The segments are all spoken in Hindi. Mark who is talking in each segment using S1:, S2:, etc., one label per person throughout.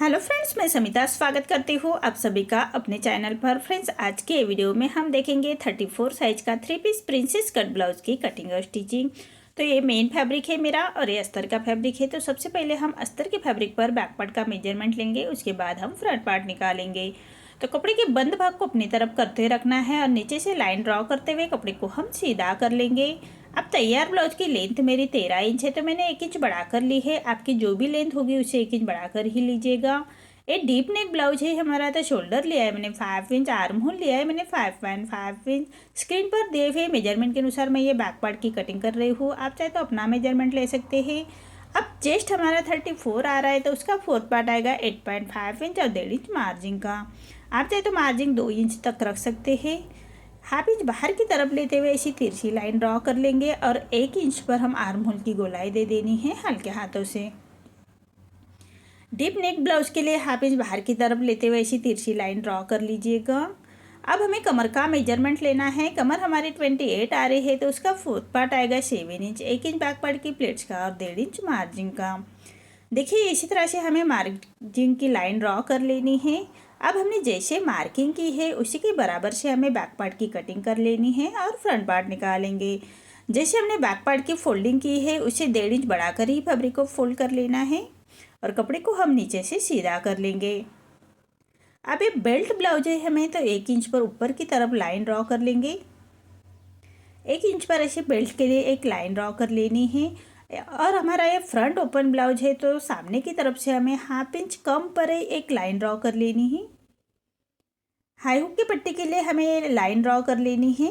S1: हेलो फ्रेंड्स, मैं समिता स्वागत करती हूँ आप सभी का अपने चैनल पर। फ्रेंड्स, आज के वीडियो में हम देखेंगे 34 साइज का 3 पीस प्रिंसेस कट ब्लाउज की कटिंग और स्टिचिंग। तो ये मेन फैब्रिक है मेरा और ये अस्तर का फैब्रिक है। तो सबसे पहले हम अस्तर के फैब्रिक पर बैक पार्ट का मेजरमेंट लेंगे, उसके बाद हम फ्रंट पार्ट निकालेंगे। तो कपड़े के बंद भाग को अपनी तरफ करते रखना है और नीचे से लाइन ड्रॉ करते हुए कपड़े को हम सीधा कर लेंगे। अब तैयार ब्लाउज की लेंथ मेरी 13 इंच है, तो मैंने 1 इंच बढ़ाकर ली है। आपकी जो भी लेंथ होगी उसे 1 इंच बढ़ाकर ही लीजिएगा। ये डीप नेक ब्लाउज है हमारा। तो शोल्डर लिया है मैंने 5 इंच, आर्म होल लिया है मैंने 5.5 इंच। स्क्रीन पर दिए हुए मेजरमेंट के अनुसार मैं ये बैक पार्ट की कटिंग कर रही हूँ। आप चाहे तो अपना मेजरमेंट ले सकते हैं। अब चेस्ट हमारा 34 आ रहा है, तो उसका फोर्थ पार्ट आएगा 8.5 इंच और 1.5 इंच मार्जिन का। आप चाहे तो मार्जिन 2 इंच तक रख सकते हैं। हाफ इंच बाहर की तरफ लेते हुए ऐसी तिरछी लाइन ड्रॉ कर लेंगे और 1 इंच पर हम आर्म होल की गोलाई दे देनी है हल्के हाथों से। डीप नेक ब्लाउज के लिए हाफ इंच बाहर की तरफ लेते हुए ऐसी तिरछी लाइन ड्रॉ कर लीजिएगा। अब हमें कमर का मेजरमेंट लेना है। कमर हमारी 28 आ रही है, तो उसका फोर्थ पार्ट आएगा 7 इंच, 1 इंच बैक पार्ट की प्लेट्स का और 1.5 इंच मार्जिन का। देखिए, इसी तरह से हमें मार्जिन की लाइन ड्रॉ कर लेनी है। अब हमने जैसे मार्किंग की है उसी के बराबर से हमें बैक पार्ट की कटिंग कर लेनी है और फ्रंट पार्ट निकालेंगे। जैसे हमने बैक पार्ट की फोल्डिंग की है उसे 1.5 इंच बढ़ाकर ही फैब्रिक को फोल्ड कर लेना है और कपड़े को हम नीचे से सीधा कर लेंगे। अब ये बेल्ट ब्लाउज है हमें, तो 1 इंच पर ऊपर की तरफ लाइन ड्रॉ कर लेंगे। 1 इंच पर ऐसे बेल्ट के लिए एक लाइन ड्रॉ कर लेनी है। और हमारा ये फ्रंट ओपन ब्लाउज है, तो सामने की तरफ से हमें हाफ इंच कम पर एक लाइन ड्रॉ कर लेनी है। हाई हुक की पट्टी के लिए हमें ये लाइन ड्रॉ कर लेनी है।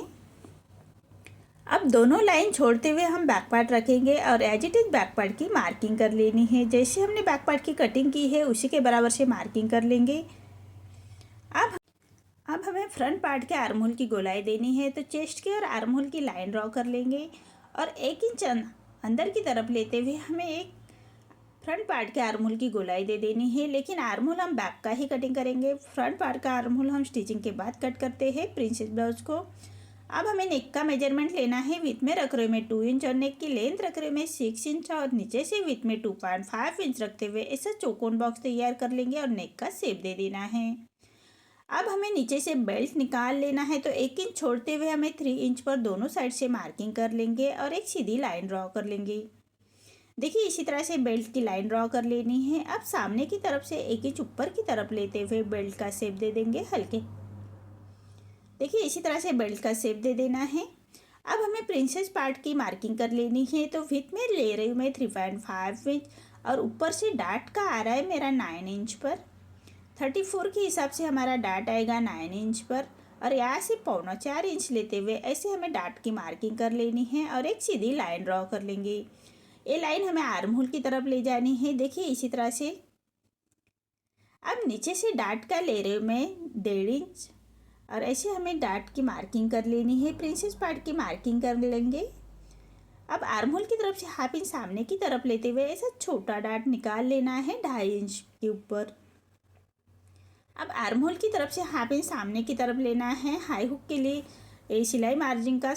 S1: अब दोनों लाइन छोड़ते हुए हम बैक पार्ट रखेंगे और as it is back part की मार्किंग कर लेनी है। जैसे हमने बैक पार्ट की कटिंग की है उसी के बराबर से मार्किंग कर लेंगे। अब अब हमें फ्रंट पार्ट के आर्म होल की गोलाई देनी है, तो चेस्ट की और आर्म होल की लाइन ड्रॉ कर लेंगे और 1 इंच अंदर की तरफ लेते हुए हमें एक फ्रंट पार्ट के आर्म होल की गोलाई दे देनी है। लेकिन आर्म होल हम बैक का ही कटिंग करेंगे। फ्रंट पार्ट का आर्म होल हम स्टिचिंग के बाद कट करते हैं प्रिंसेस ब्लाउज को। अब हमें नेक का मेजरमेंट लेना है। विथ में रख रहे मैं 2 इंच और नेक की लेंथ रख रहे मैं 6 इंच और नीचे से विथ में 2.5 इंच रखते हुए ऐसा चौकोन बॉक्स तैयार कर लेंगे और नेक का शेप दे देना है। अब हमें नीचे से बेल्ट निकाल लेना है, तो 1 इंच छोड़ते हुए हमें 3 इंच पर दोनों साइड से मार्किंग कर लेंगे और एक सीधी लाइन ड्रॉ कर लेंगे। देखिए, इसी तरह से बेल्ट की लाइन ड्रॉ कर लेनी है। अब सामने की तरफ से 1 इंच ऊपर की तरफ लेते हुए बेल्ट का शेप दे देंगे हल्के। देखिए, इसी तरह से बेल्ट का शेप दे देना है। अब हमें प्रिंसेस पार्ट की मार्किंग कर लेनी है, तो विथ में ले रही हूँ मैं 3.5 इंच और ऊपर से डार्ट का आ रहा है मेरा 9 इंच पर। 34 के हिसाब से हमारा डार्ट आएगा 9 इंच पर और यहाँ से 4.25 इंच लेते हुए ऐसे हमें डार्ट की मार्किंग कर लेनी है और एक सीधी लाइन ड्रॉ कर लेंगे। ये लाइन हमें आर्म होल की तरफ ले जानी है। देखिए, इसी तरह से अब नीचे से डार्ट का ले रही हूँ मैं 1.5 इंच और ऐसे हमें डार्ट की मार्किंग कर लेनी है। प्रिंसेस पार्ट की मार्किंग कर लेंगे। अब आर्म होल की तरफ से हाफ इंच सामने की तरफ लेते हुए ऐसा छोटा डार्ट निकाल लेना है 2.5 इंच के ऊपर। अब आर्म होल की तरफ से हाफ इंच सामने की तरफ लेना है हाई हुक के लिए सिलाई मार्जिन का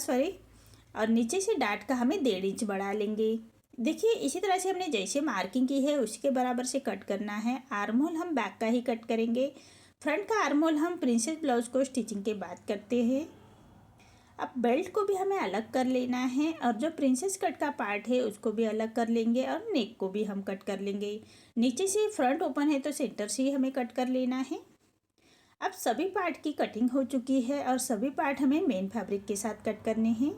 S1: और नीचे से डार्ट का हमें 1.5 इंच बढ़ा लेंगे। देखिए, इसी तरह से हमने जैसे मार्किंग की है उसके बराबर से कट करना है। आर्म होल हम बैक का ही कट करेंगे। फ्रंट का आर्म होल हम प्रिंसेस ब्लाउज को स्टिचिंग के बाद करते हैं। अब बेल्ट को भी हमें अलग कर लेना है और जो प्रिंसेस कट का पार्ट है उसको भी अलग कर लेंगे और नेक को भी हम कट कर लेंगे। नीचे से फ्रंट ओपन है, तो सेंटर से ही हमें कट कर लेना है। अब सभी पार्ट की कटिंग हो चुकी है और सभी पार्ट हमें मेन फैब्रिक के साथ कट करने हैं।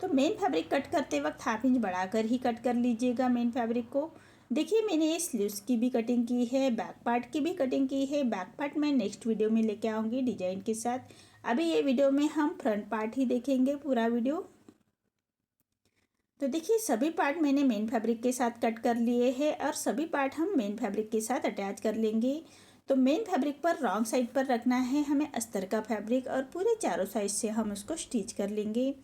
S1: तो मेन फैब्रिक कट करते वक्त हाफ इंच बढ़ाकर ही कट कर लीजिएगा मेन फैब्रिक को। देखिए, मैंने ये स्लीव्स की भी कटिंग की है, बैक पार्ट की भी कटिंग की है। बैक पार्ट मैं नेक्स्ट वीडियो में लेके आऊँगी डिजाइन के साथ। अभी ये वीडियो में हम फ्रंट पार्ट ही देखेंगे पूरा वीडियो। तो देखिए, सभी पार्ट मैंने मेन फैब्रिक के साथ कट कर लिए हैं और सभी पार्ट हम मेन फैब्रिक के साथ अटैच कर लेंगे। तो मेन फैब्रिक पर रॉन्ग साइड पर रखना है हमें अस्तर का फैब्रिक और पूरे चारों साइड से हम उसको स्टिच कर लेंगे।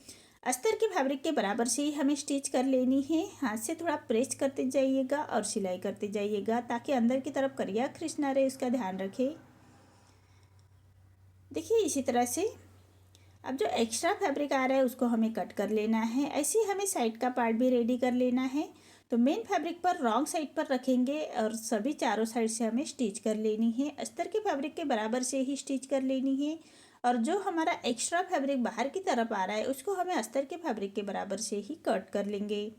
S1: अस्तर के फैब्रिक के बराबर से ही हमें स्टिच कर लेनी है। हाथ से थोड़ा प्रेस करते जाइएगा और सिलाई करते जाइएगा ताकि अंदर की तरफ करिया खींच ना रहे, उसका ध्यान रखें। देखिए, इसी तरह से अब जो एक्स्ट्रा फैब्रिक आ रहा है उसको हमें कट कर लेना है। ऐसे ही हमें साइड का पार्ट भी रेडी कर लेना है। तो मेन फैब्रिक पर रॉन्ग साइड पर रखेंगे और सभी चारों साइड से हमें स्टिच कर लेनी है। अस्तर के फैब्रिक के बराबर से ही स्टिच कर लेनी है और जो हमारा एक्स्ट्रा फैब्रिक बाहर की तरफ आ रहा है उसको हमें अस्तर के फैब्रिक के बराबर से ही कट कर लेंगे।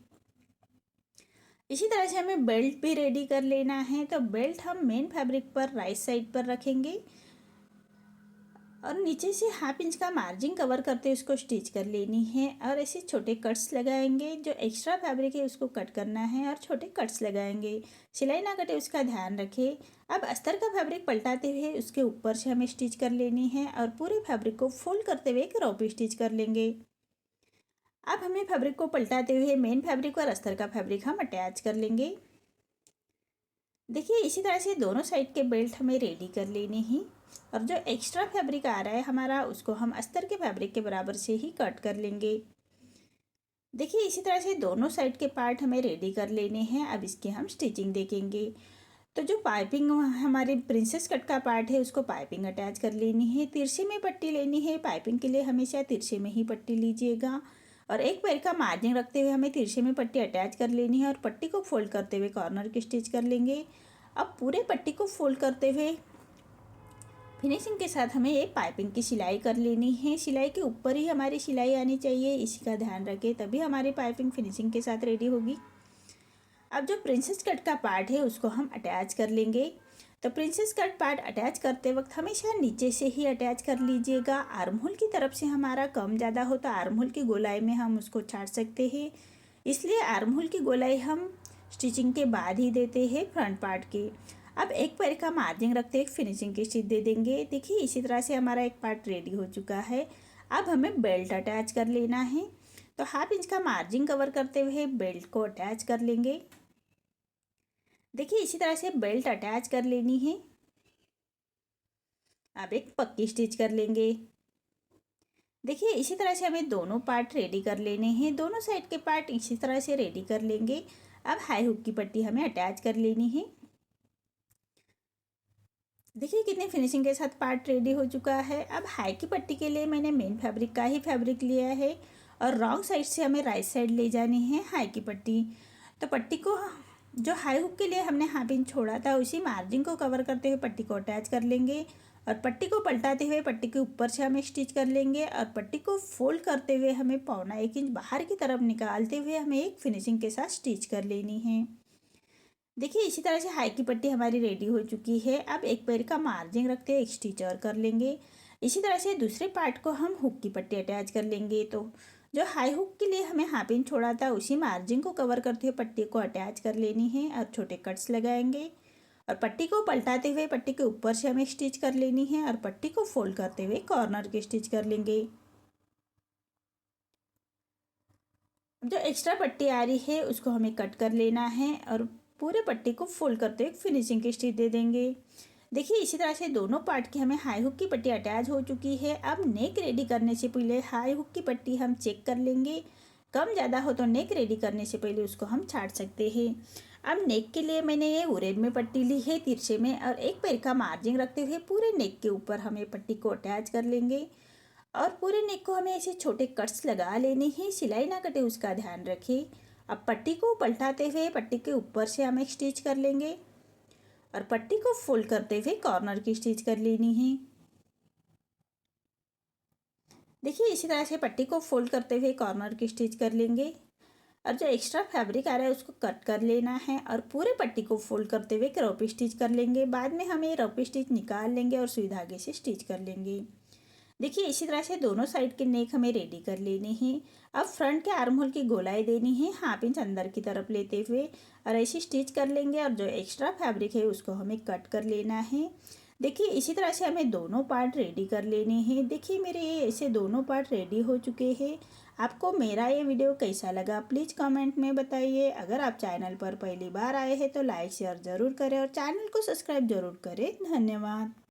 S1: इसी तरह से हमें बेल्ट भी रेडी कर लेना है। तो बेल्ट हम मेन फैब्रिक पर राइट साइड पर रखेंगे और नीचे से 1/2 इंच का मार्जिन कवर करते उसको स्टिच कर लेनी है और ऐसे छोटे कट्स लगाएंगे। जो एक्स्ट्रा फैब्रिक है उसको कट करना है और छोटे कट्स लगाएंगे, सिलाई ना कटे उसका ध्यान रखें। अब अस्तर का फैब्रिक पलटाते हुए उसके ऊपर से हमें स्टिच कर लेनी है और पूरे फैब्रिक को फोल्ड करते हुए एक रॉपी स्टिच कर लेंगे। अब हमें फैब्रिक को पलटाते हुए मेन फैब्रिक और अस्तर का फैब्रिक हम अटैच कर लेंगे। देखिए इसी तरह से दोनों साइड के बेल्ट हमें रेडी कर लेने हैं और जो एक्स्ट्रा फैब्रिक आ रहा है हमारा उसको हम अस्तर के फैब्रिक के बराबर से ही कट कर लेंगे। देखिए इसी तरह से दोनों साइड के पार्ट हमें रेडी कर लेने हैं। अब इसकी हम स्टिचिंग देखेंगे। तो जो पाइपिंग हमारे प्रिंसेस कट का पार्ट है उसको पाइपिंग अटैच कर लेनी है। तिरछे में पट्टी लेनी है। पाइपिंग के लिए हमेशा तिरछे में ही पट्टी लीजिएगा और एक पैर का मार्जिन रखते हुए हमें तिरछे में पट्टी अटैच कर लेनी है और पट्टी को फोल्ड करते हुए कॉर्नर की स्टिच कर लेंगे। अब पूरे पट्टी को फोल्ड करते हुए फिनिशिंग के साथ हमें एक पाइपिंग की सिलाई कर लेनी है। सिलाई के ऊपर ही हमारी सिलाई आनी चाहिए, इसी का ध्यान रखें, तभी हमारी पाइपिंग फिनिशिंग के साथ रेडी होगी। अब जो प्रिंसेस कट का पार्ट है उसको हम अटैच कर लेंगे। तो प्रिंसेस कट पार्ट अटैच करते वक्त हमेशा नीचे से ही अटैच कर लीजिएगा। आर्म होल की तरफ से हमारा कम ज़्यादा हो तो आर्म होल की गोलाई में हम उसको छाट सकते हैं, इसलिए आर्म होल की गोलाई हम स्टिचिंग के बाद ही देते हैं फ्रंट पार्ट के। अब एक पैर का मार्जिन रखते एक फिनिशिंग की स्टिच दे देंगे। देखिए इसी तरह से हमारा एक पार्ट रेडी हो चुका है। अब हमें बेल्ट अटैच कर लेना है। तो 1/2 इंच का मार्जिन कवर करते हुए बेल्ट को अटैच कर लेंगे। देखिए इसी तरह से बेल्ट अटैच कर लेनी है। अब एक पक्की स्टिच कर लेंगे। देखिए इसी तरह से हमें दोनों पार्ट रेडी कर लेने हैं। दोनों साइड के पार्ट इसी तरह से रेडी कर लेंगे। अब हाई हुक की पट्टी हमें अटैच कर लेनी है। देखिए कितने फिनिशिंग के साथ पार्ट रेडी हो चुका है। अब हाई की पट्टी के लिए मैंने मेन फैब्रिक का ही फैब्रिक लिया है और रॉन्ग साइड से हमें राइट साइड ले जानी है हाई की पट्टी। तो पट्टी को जो हाई हुक के लिए हमने 1/2 इंच छोड़ा था उसी मार्जिन को कवर करते हुए पट्टी को अटैच कर लेंगे और पट्टी को पलटाते हुए पट्टी के ऊपर से हमें स्टिच कर लेंगे और पट्टी को फोल्ड करते हुए हमें 1.25 इंच बाहर की तरफ निकालते हुए हमें एक फिनिशिंग के साथ स्टिच कर लेनी है। देखिए इसी तरह से हाई की पट्टी हमारी रेडी हो चुकी है। अब एक पैर का मार्जिन रखते हुए एक स्टिच और कर लेंगे। इसी तरह से दूसरे पार्ट को हम हुक की पट्टी अटैच कर लेंगे। तो जो हाई हुक के लिए हमें 1/2 इंच छोड़ा था उसी मार्जिन को कवर करते हुए पट्टी को अटैच कर लेनी है और छोटे कट्स लगाएंगे और पट्टी को पलटाते हुए पट्टी के ऊपर से हमें स्टिच कर लेनी है और पट्टी को फोल्ड करते हुए कॉर्नर की स्टिच कर लेंगे। जो एक्स्ट्रा पट्टी आ रही है उसको हमें कट कर लेना है और पूरे पट्टी को फोल्ड करते हुए फिनिशिंग की स्टिच दे देंगे। देखिए इसी तरह से दोनों पार्ट की हमें हाई हुक की पट्टी अटैच हो चुकी है। अब नेक रेडी करने से पहले हाई हुक की पट्टी हम चेक कर लेंगे, कम ज़्यादा हो तो नेक रेडी करने से पहले उसको हम छाट सकते हैं। अब नेक के लिए मैंने ये उरेब में पट्टी ली है तिरछे में और एक पैर का मार्जिन रखते हुए पूरे नेक के ऊपर हमें पट्टी को अटैच कर लेंगे और पूरे नेक को हमें ऐसे छोटे कट्स लगा लेने हैं, सिलाई ना कटे उसका ध्यान रखें। अब पट्टी को पलटाते हुए पट्टी के ऊपर से हम एक स्टिच कर लेंगे और पट्टी को फोल्ड करते हुए कॉर्नर की स्टिच कर लेनी है। देखिए इसी तरह से पट्टी को फोल्ड करते हुए कॉर्नर की स्टिच कर लेंगे और जो एक्स्ट्रा फैब्रिक आ रहा है उसको कट कर लेना है और पूरे पट्टी को फोल्ड करते हुए रॉपी स्टिच कर लेंगे। बाद में हम ये रॉपी स्टिच निकाल लेंगे और सुई धागे से स्टिच कर लेंगे। देखिए इसी तरह से दोनों साइड के नेक हमें रेडी कर लेने हैं। अब फ्रंट के आर्म होल की गोलाई देनी है 1/2 इंच अंदर की तरफ लेते हुए और ऐसे स्टिच कर लेंगे और जो एक्स्ट्रा फैब्रिक है उसको हमें कट कर लेना है। देखिए इसी तरह से हमें दोनों पार्ट रेडी कर लेने हैं। देखिए मेरे ये ऐसे दोनों पार्ट रेडी हो चुके हैं। आपको मेरा ये वीडियो कैसा लगा प्लीज़ कमेंट में बताइए। अगर आप चैनल पर पहली बार आए हैं तो लाइक शेयर ज़रूर करें और चैनल को सब्सक्राइब ज़रूर करें। धन्यवाद।